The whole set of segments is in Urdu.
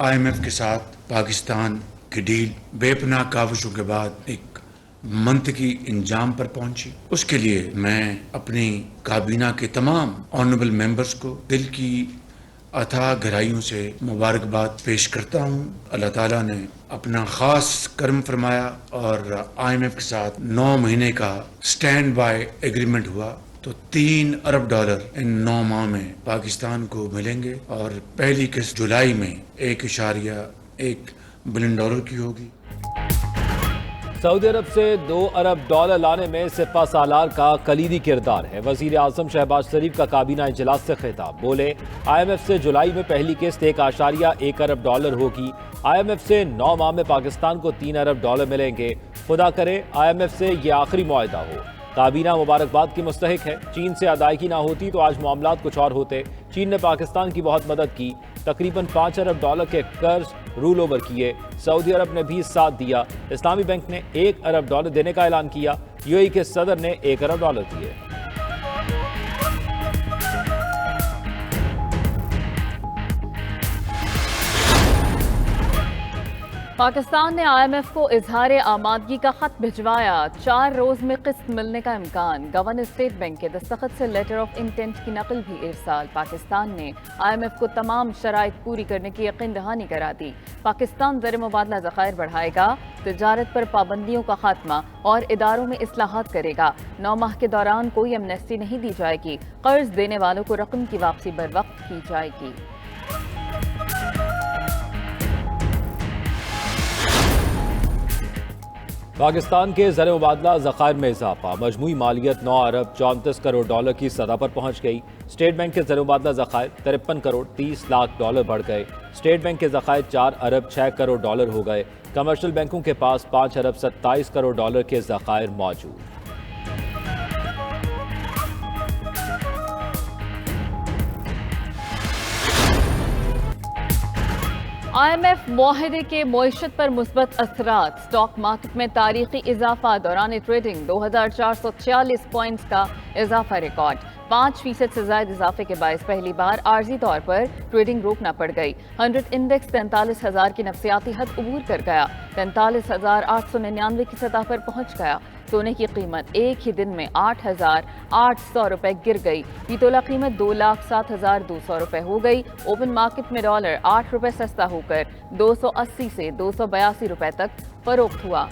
IMF کے ساتھ پاکستان کی ڈیل بے پناہ کاوشوں کے بعد ایک منطقی انجام پر پہنچی. اس کے لیے میں اپنی کابینہ کے تمام آنریبل ممبرز کو دل کی اتھاہ گہرائیوں سے مبارکباد پیش کرتا ہوں. اللہ تعالیٰ نے اپنا خاص کرم فرمایا اور IMF کے ساتھ 9 مہینے کا سٹینڈ بائی ایگریمنٹ ہوا تو $3 ارب ان 9 ماہ میں پاکستان کو ملیں گے اور پہلی قسط جولائی میں $1.1 بلین کی ہوگی. سعودی عرب سے $2 ارب لانے میں سپہ سالار کا کلیدی کردار ہے. وزیر اعظم شہباز شریف کا کابینہ اجلاس سے خطاب. بولے IMF سے جولائی میں پہلی قسط $1.1 ارب ہوگی. IMF سے 9 ماہ میں پاکستان کو $3 ارب ملیں گے. خدا کرے IMF سے یہ آخری معاہدہ ہو. کابینہ مبارکباد کی مستحق ہے. چین سے ادائیگی نہ ہوتی تو آج معاملات کچھ اور ہوتے. چین نے پاکستان کی بہت مدد کی. تقریباً $5 ارب کے قرض رول اوور کیے. سعودی عرب نے بھی ساتھ دیا. اسلامی بینک نے $1 ارب دینے کا اعلان کیا. UAE کے صدر نے $1 ارب دیے. پاکستان نے IMF کو اظہار آمادگی کا خط بھجوایا. 4 روز میں قسط ملنے کا امکان. گورنر اسٹیٹ بینک کے دستخط سے لیٹر آف انٹینٹ کی نقل بھی ارسال. پاکستان نے IMF کو تمام شرائط پوری کرنے کی یقین دہانی کرا دی. پاکستان زر مبادلہ ذخائر بڑھائے گا. تجارت پر پابندیوں کا خاتمہ اور اداروں میں اصلاحات کرے گا. 9 ماہ کے دوران کوئی امنیسٹی نہیں دی جائے گی. قرض دینے والوں کو رقم کی واپسی بروقت کی جائے گی. پاکستان کے زر مبادلہ ذخائر میں اضافہ. مجموعی مالیت $9 ارب 34 کروڑ کی سطح پر پہنچ گئی. اسٹیٹ بینک کے زر مبادلہ ذخائر 53 کروڑ 30 لاکھ بڑھ گئے. اسٹیٹ بینک کے ذخائر $4 ارب 6 کروڑ ہو گئے. کمرشل بینکوں کے پاس $5 ارب 27 کروڑ کے ذخائر موجود. IMF معاہدے کے معیشت پر مثبت اثرات. اسٹاک مارکیٹ میں تاریخی اضافہ. دوران ٹریڈنگ 2446 پوائنٹس کا اضافہ ریکارڈ. 5% سے زائد اضافے کے باعث پہلی بار عارضی طور پر ٹریڈنگ روکنا پڑ گئی. 100 انڈیکس 43,000 کی نفسیاتی حد عبور کر گیا. 43,899 کی سطح پر پہنچ گیا. سونے کی قیمت ایک ہی دن میں $8,800 گر گئی. فی تولہ قیمت $2,07,200 ہو گئی. اوپن مارکیٹ میں ڈالر $8 سستا ہو کر $280 سے $282 تک فروخت ہوا.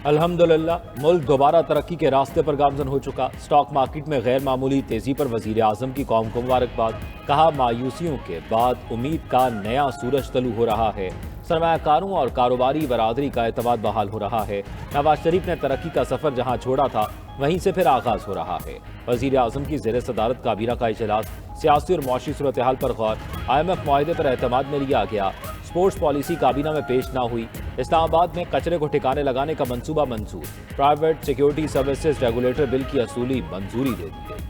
الحمدللہ ملک دوبارہ ترقی کے راستے پر گامزن ہو چکا. اسٹاک مارکیٹ میں غیر معمولی تیزی پر وزیر اعظم کی قوم کو مبارکباد. کہا مایوسیوں کے بعد امید کا نیا سورج طلوع ہو رہا ہے. سرمایہ کاروں اور کاروباری برادری کا اعتماد بحال ہو رہا ہے. نواز شریف نے ترقی کا سفر جہاں چھوڑا تھا وہیں سے پھر آغاز ہو رہا ہے. وزیر اعظم کی زیر صدارت کابینہ کا اجلاس. سیاسی اور معاشی صورتحال پر غور. IMF معاہدے پر اعتماد میں لیا گیا. اسپورٹس پالیسی کابینہ میں پیش نہ ہوئی. اسلام آباد میں کچرے کو ٹھکانے لگانے کا منصوبہ منظور. پرائیویٹ سیکیورٹی سروسز ریگولیٹر بل کی اصولی منظوری دے دی گئی.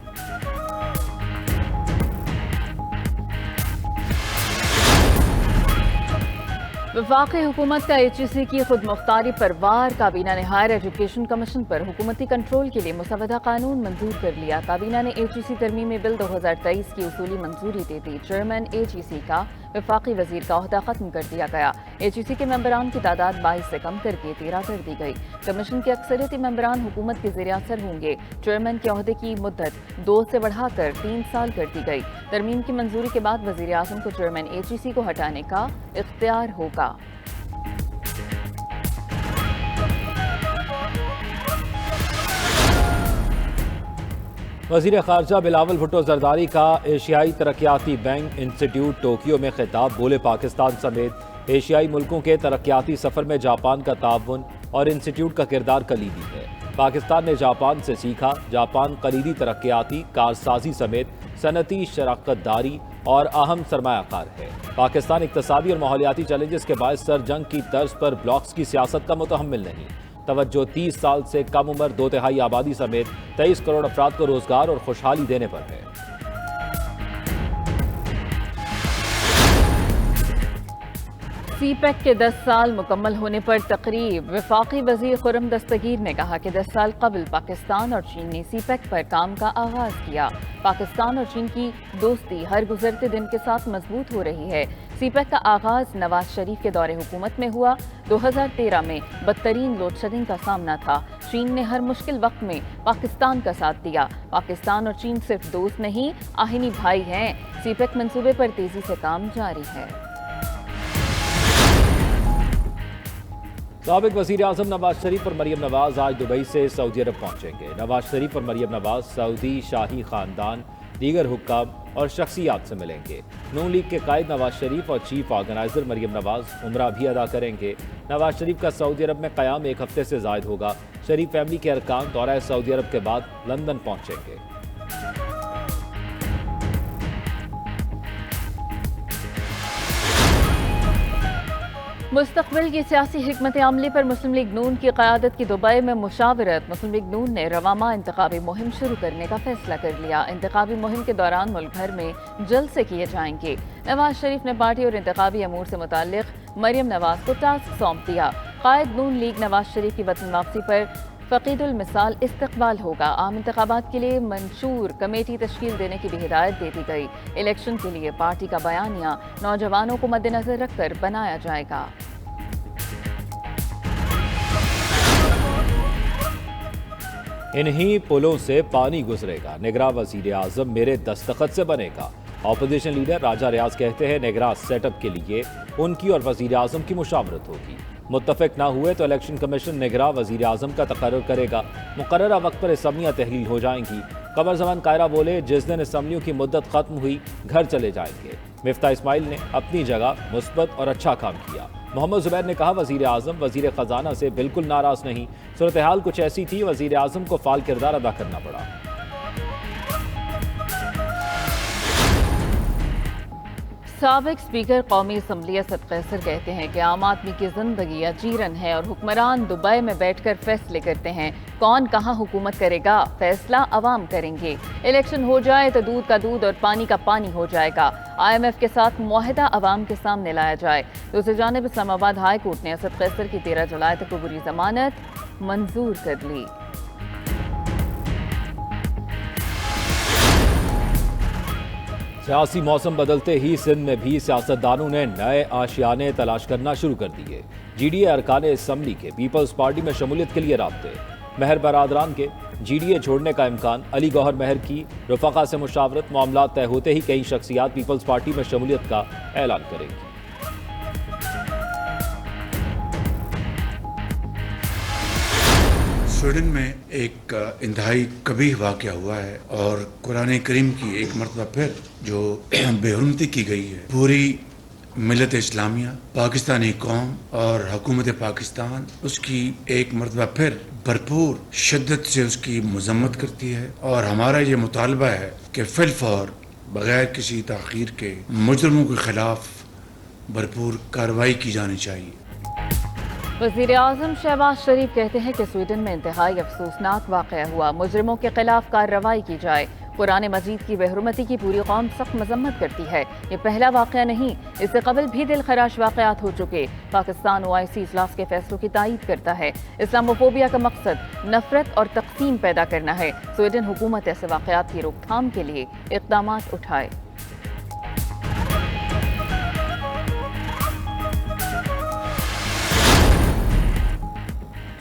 وفاقی حکومت کا HEC کی خود مختاری پر وار. کابینہ نے ہائر ایجوکیشن کمیشن پر حکومتی کنٹرول کے لیے مسودہ قانون منظور کر لیا. کابینہ نے HEC ترمیمی بل 2023 کی اصولی منظوری دے دی. چیئرمین HEC کا وفاقی وزیر کا عہدہ ختم کر دیا گیا. HEC کے ممبران کی تعداد 22 سے کم کر کے 13 کر دی گئی. کمیشن کے اکثریتی ممبران حکومت کے زیر اثر ہوں گے. چیئرمین کے عہدے کی مدت 2 سے بڑھا کر 3 سال کر دی گئی. ترمیم کی منظوری کے بعد وزیر اعظم کو چیئرمین HEC کو ہٹانے کا اختیار ہوگا. وزیر خارجہ بلاول بھٹو زرداری کا ایشیائی ترقیاتی بینک انسٹیٹیوٹ ٹوکیو میں خطاب. بولے پاکستان سمیت ایشیائی ملکوں کے ترقیاتی سفر میں جاپان کا تعاون اور انسٹیٹیوٹ کا کردار کلیدی ہے. پاکستان نے جاپان سے سیکھا. جاپان کلیدی ترقیاتی کارسازی سمیت صنعتی شراکت داری اور اہم سرمایہ کار ہے. پاکستان اقتصادی اور ماحولیاتی چیلنجز کے باعث سر جنگ کی طرز پر بلاکس کی سیاست کا متحمل نہیں. توجہ 30 سال سے کم عمر 2/3 آبادی سمیت 23 کروڑ افراد کو روزگار اور خوشحالی دینے پر ہے. سی پیک کے 10 سال مکمل ہونے پر تقریب وفاقی وزیر خرم دستگیر نے کہا کہ 10 سال قبل پاکستان اور چین نے سی پیک پر کام کا آغاز کیا۔ پاکستان اور چین کی دوستی ہر گزرتے دن کے ساتھ مضبوط ہو رہی ہے۔ سی پیک کا آغاز نواز شریف کے دور حکومت میں ہوا۔ 2013 میں بدترین لوڈ شیڈنگ کا سامنا تھا۔ چین نے ہر مشکل وقت میں پاکستان کا ساتھ دیا۔ پاکستان اور چین صرف دوست نہیں، آہنی بھائی ہیں۔ سی پیک منصوبے پر تیزی سے کام جاری ہے۔ سابق وزیر اعظم نواز شریف اور مریم نواز آج دبئی سے سعودی عرب پہنچیں گے۔ نواز شریف اور مریم نواز سعودی شاہی خاندان، دیگر حکام اور شخصیات سے ملیں گے۔ نون لیگ کے قائد نواز شریف اور چیف آرگنائزر مریم نواز عمرہ بھی ادا کریں گے۔ نواز شریف کا سعودی عرب میں قیام 1 ہفتے سے زائد ہوگا۔ شریف فیملی کے ارکان دورہ سعودی عرب کے بعد لندن پہنچیں گے۔ مستقبل کی سیاسی حکمت عملی پر مسلم لیگ نون کی قیادت کی دبئی میں مشاورت۔ مسلم لیگ نون نے رواں ماہ انتخابی مہم شروع کرنے کا فیصلہ کر لیا۔ انتخابی مہم کے دوران ملک بھر میں جلسے کیے جائیں گے۔ نواز شریف نے پارٹی اور انتخابی امور سے متعلق مریم نواز کو ٹاسک سونپ دیا۔ قائد نون لیگ نواز شریف کی وطن واپسی پر فقید المثال استقبال ہوگا۔ عام انتخابات کے لیے منشور کمیٹی تشکیل دینے کی بھی ہدایت دے دی گئی۔ الیکشن کے لیے پارٹی کا بیانیہ نوجوانوں کو مد نظر رکھ کر بنایا جائے گا۔ انہی پلوں سے پانی گزرے گا، نگراں وزیر اعظم میرے دستخط سے بنے گا۔ اپوزیشن لیڈر راجہ ریاض کہتے ہیں نگراں سیٹ اپ کے لیے ان کی اور وزیر اعظم کی مشاورت ہوگی۔ متفق نہ ہوئے تو الیکشن کمیشن نگراں وزیر اعظم کا تقرر کرے گا۔ مقررہ وقت پر اسمبلیاں تحلیل ہو جائیں گی۔ قمر زمان قائرہ بولے جس دن اسمبلیوں کی مدت ختم ہوئی گھر چلے جائیں گے۔ مفتاح اسماعیل نے اپنی جگہ مثبت اور اچھا کام کیا۔ محمد زبیر نے کہا وزیر اعظم وزیر خزانہ سے بالکل ناراض نہیں، صورتحال کچھ ایسی تھی وزیر اعظم کو فعال کردار ادا کرنا پڑا۔ سابق اسپیکر قومی اسمبلی اسد قیصر کہتے ہیں کہ عام آدمی کی زندگی اجیرن ہے اور حکمران دبئی میں بیٹھ کر فیصلے کرتے ہیں۔ کون کہاں حکومت کرے گا، فیصلہ عوام کریں گے۔ الیکشن ہو جائے تو دودھ کا دودھ اور پانی کا پانی ہو جائے گا۔ IMF کے ساتھ معاہدہ عوام کے سامنے لایا جائے۔ دوسری جانب اسلام آباد ہائی کورٹ نے اسد قیصر کی 13 جولائی تک عبوری ضمانت منظور کر لی۔ سیاسی موسم بدلتے ہی سندھ میں بھی سیاستدانوں نے نئے آشیانے تلاش کرنا شروع کر دیے۔ GDA ارکان اسمبلی کے پیپلز پارٹی میں شمولیت کے لیے رابطے۔ مہر برادران کے GDA چھوڑنے کا امکان۔ علی گوہر مہر کی رفقا سے مشاورت۔ معاملات طے ہوتے ہی کئی شخصیات پیپلز پارٹی میں شمولیت کا اعلان کریں گی۔ سویڈن میں ایک انتہائی قبیح واقعہ ہوا ہے اور قرآن کریم کی ایک مرتبہ پھر جو بے حرمتی کی گئی ہے، پوری ملت اسلامیہ، پاکستانی قوم اور حکومت پاکستان اس کی ایک مرتبہ پھر بھرپور شدت سے اس کی مذمت کرتی ہے، اور ہمارا یہ مطالبہ ہے کہ فی الفور بغیر کسی تاخیر کے مجرموں کے خلاف بھرپور کارروائی کی جانی چاہیے۔ وزیر اعظم شہباز شریف کہتے ہیں کہ سویڈن میں انتہائی افسوسناک واقعہ ہوا، مجرموں کے خلاف کارروائی کی جائے۔ قرآن مجید کی بے حرمتی کی پوری قوم سخت مذمت کرتی ہے۔ یہ پہلا واقعہ نہیں، اس سے قبل بھی دل خراش واقعات ہو چکے۔ پاکستان OIC اجلاس کے فیصلوں کی تائید کرتا ہے۔ اسلاموفوبیا کا مقصد نفرت اور تقسیم پیدا کرنا ہے۔ سویڈن حکومت ایسے واقعات کی روک تھام کے لیے اقدامات اٹھائے۔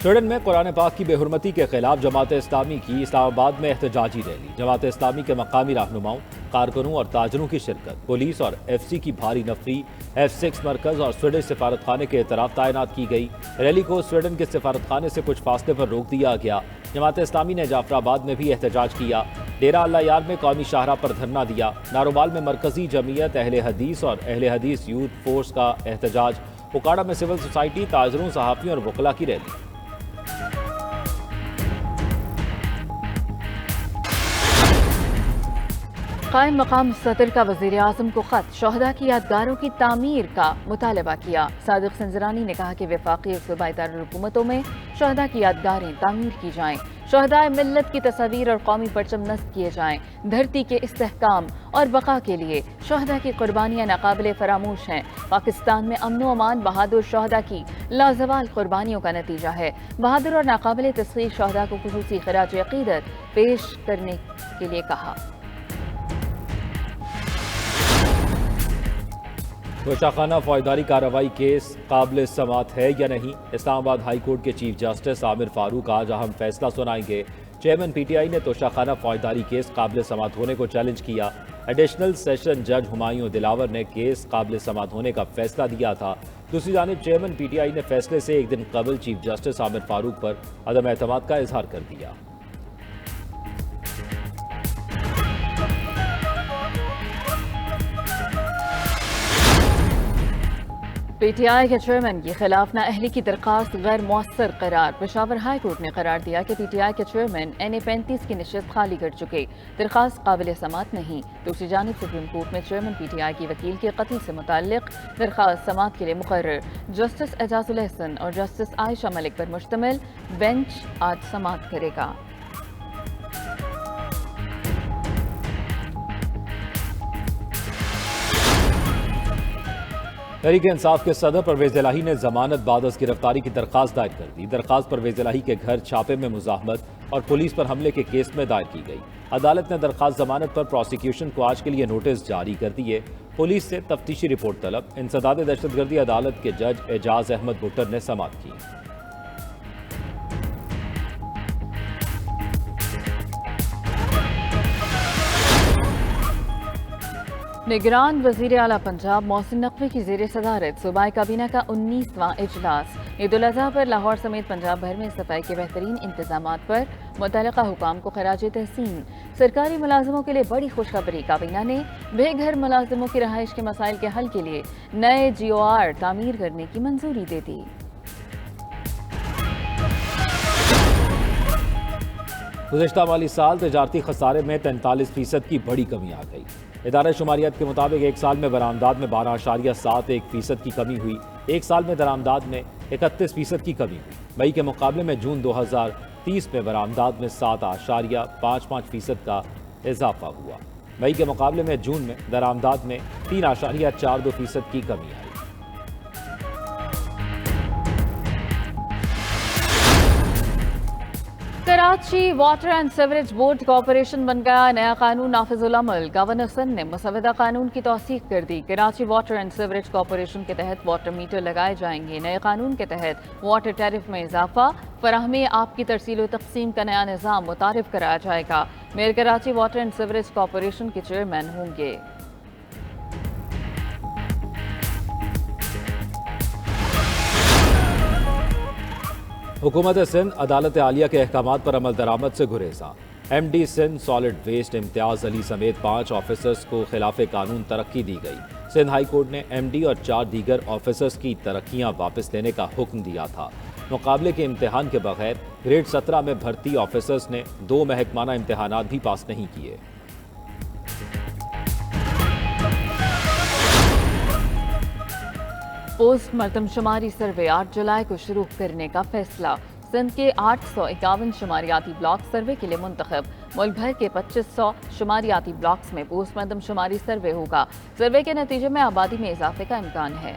سویڈن میں قرآن پاک کی بے حرمتی کے خلاف جماعت اسلامی کی اسلام آباد میں احتجاجی ریلی۔ جماعت اسلامی کے مقامی رہنماؤں، کارکنوں اور تاجروں کی شرکت۔ پولیس اور FC کی بھاری نفری F6 مرکز اور سویڈش سفارت خانے کے اطراف تعینات کی گئی۔ ریلی کو سویڈن کے سفارت خانے سے کچھ فاصلے پر روک دیا گیا۔ جماعت اسلامی نے جعفر آباد میں بھی احتجاج کیا۔ ڈیرہ اللہ یار میں قومی شاہراہ پر دھرنا دیا۔ ناروبال میں مرکزی جمعیت اہل حدیث اور اہل حدیث یوتھ فورس کا احتجاج۔ اکاڑا میں سول سوسائٹی، تاجروں، صحافیوں اور وکلاء کی ریلی۔ قائم مقام صدر کا وزیر اعظم کو خط، شہداء کی یادگاروں کی تعمیر کا مطالبہ کیا۔ صادق سنجرانی نے کہا کہ وفاقی اور صوبائی دارالحکومتوں میں شہداء کی یادگاریں تعمیر کی جائیں۔ شہدائے ملت کی تصاویر اور قومی پرچم نصب کیے جائیں۔ دھرتی کے استحکام اور بقا کے لیے شہداء کی قربانیاں ناقابل فراموش ہیں۔ پاکستان میں امن و امان بہادر شہداء کی لازوال قربانیوں کا نتیجہ ہے۔ بہادر اور ناقابل تسخیر شہداء کو خصوصی خراج عقیدت پیش کرنے کے لیے کہا۔ توشاخانہ فوجداری کارروائی کیس قابل سماعت ہے یا نہیں؟ اسلام آباد ہائی کورٹ کے چیف جسٹس عامر فاروق آج اہم فیصلہ سنائیں گے۔ چیئرمین پی ٹی آئی نے توشاخانہ فوجداری کیس قابل سماعت ہونے کو چیلنج کیا۔ ایڈیشنل سیشن جج ہمایوں دلاور نے کیس قابل سماعت ہونے کا فیصلہ دیا تھا۔ دوسری جانب چیئرمین پی ٹی آئی نے فیصلے سے ایک دن قبل چیف جسٹس عامر فاروق پر عدم اعتماد کا اظہار کر دیا۔ پی ٹی آئی کے چیئرمین کی خلاف نااہلی کی درخواست غیر مؤثر قرار۔ پشاور ہائی کورٹ نے قرار دیا کہ پی ٹی آئی کے چیئرمین NA-35 کی نشست خالی کر چکے، درخواست قابل سماعت نہیں۔ دوسری جانب سپریم کورٹ میں چیئرمین پی ٹی آئی کی وکیل کے قتل سے متعلق درخواست سماعت کے لیے مقرر۔ جسٹس اعجاز الحسن اور جسٹس عائشہ ملک پر مشتمل بینچ آج سماعت کرے گا۔ تحریک انصاف کے صدر پرویز الہی نے ضمانت بعد از گرفتاری کی درخواست دائر کر دی۔ درخواست پرویز الہی کے گھر چھاپے میں مزاحمت اور پولیس پر حملے کے کیس میں دائر کی گئی۔ عدالت نے درخواست ضمانت پر پروسیکیوشن کو آج کے لیے نوٹس جاری کر دیے۔ پولیس سے تفتیشی رپورٹ طلب۔ انسداد دہشت گردی عدالت کے جج اعجاز احمد بٹر نے سماعت کی۔ نگران وزیر اعلیٰ پنجاب محسن نقوی کی زیر صدارت صوبائی کابینہ کا 19واں اجلاس۔ عید الاضحیٰ پر لاہور سمیت پنجاب بھر میں صفائی کے بہترین انتظامات پر متعلقہ حکام کو خراج تحسین۔ سرکاری ملازموں کے لیے بڑی خوشخبری، کابینہ نے بے گھر ملازموں کی رہائش کے مسائل کے حل کے لیے نئے GOR تعمیر کرنے کی منظوری دے دی۔ گزشتہ مالی سال تجارتی خسارے میں 43% کی بڑی کمی آ گئی۔ ادارہ شماریات کے مطابق ایک سال میں برآمدات میں 12.71% کی کمی ہوئی۔ ایک سال میں درآمدات میں 31% کی کمی ہوئی۔ مئی کے مقابلے میں جون 2030 میں برآمدات میں 7.55% کا اضافہ ہوا۔ مئی کے مقابلے میں جون میں درآمدات میں 3.42% کی کمی آئی۔ Karachi water and sewerage board corporation بن گیا۔ نیا قانون نافذ العمل۔ گورنر سندھ نے مسودہ قانون کی توثیق کر دی۔ Karachi water and sewerage corporation کے تحت واٹر میٹر لگائے جائیں گے۔ نئے قانون کے تحت واٹر ٹیرف میں اضافہ، فراہمی آب کی ترسیل و تقسیم کا نیا نظام متعارف کرایا جائے گا۔ Mayor Karachi water and sewerage corporation کے چیئرمین ہوں گے۔ حکومت سندھ عدالت عالیہ کے احکامات پر عمل درآمد سے گریزاں۔ M D Sindh solid waste Imtiaz Ali سمیت 5 آفیسرز کو خلاف قانون ترقی دی گئی۔ سندھ ہائی کورٹ نے ایم ڈی اور 4 دیگر آفیسرز کی ترقیاں واپس لینے کا حکم دیا تھا۔ مقابلے کے امتحان کے بغیر گریڈ 17 میں بھرتی آفیسرز نے 2 محکمانہ امتحانات بھی پاس نہیں کیے۔ پوسٹ مردم شماری سروے 8 جولائی کو شروع کرنے کا فیصلہ۔ سندھ کے 851 شماریاتی بلاک سروے کے لیے منتخب۔ ملک بھر کے 2500 شماریاتی بلاکس میں پوسٹ مردم شماری سروے ہوگا۔ سروے کے نتیجے میں آبادی میں اضافے کا امکان ہے۔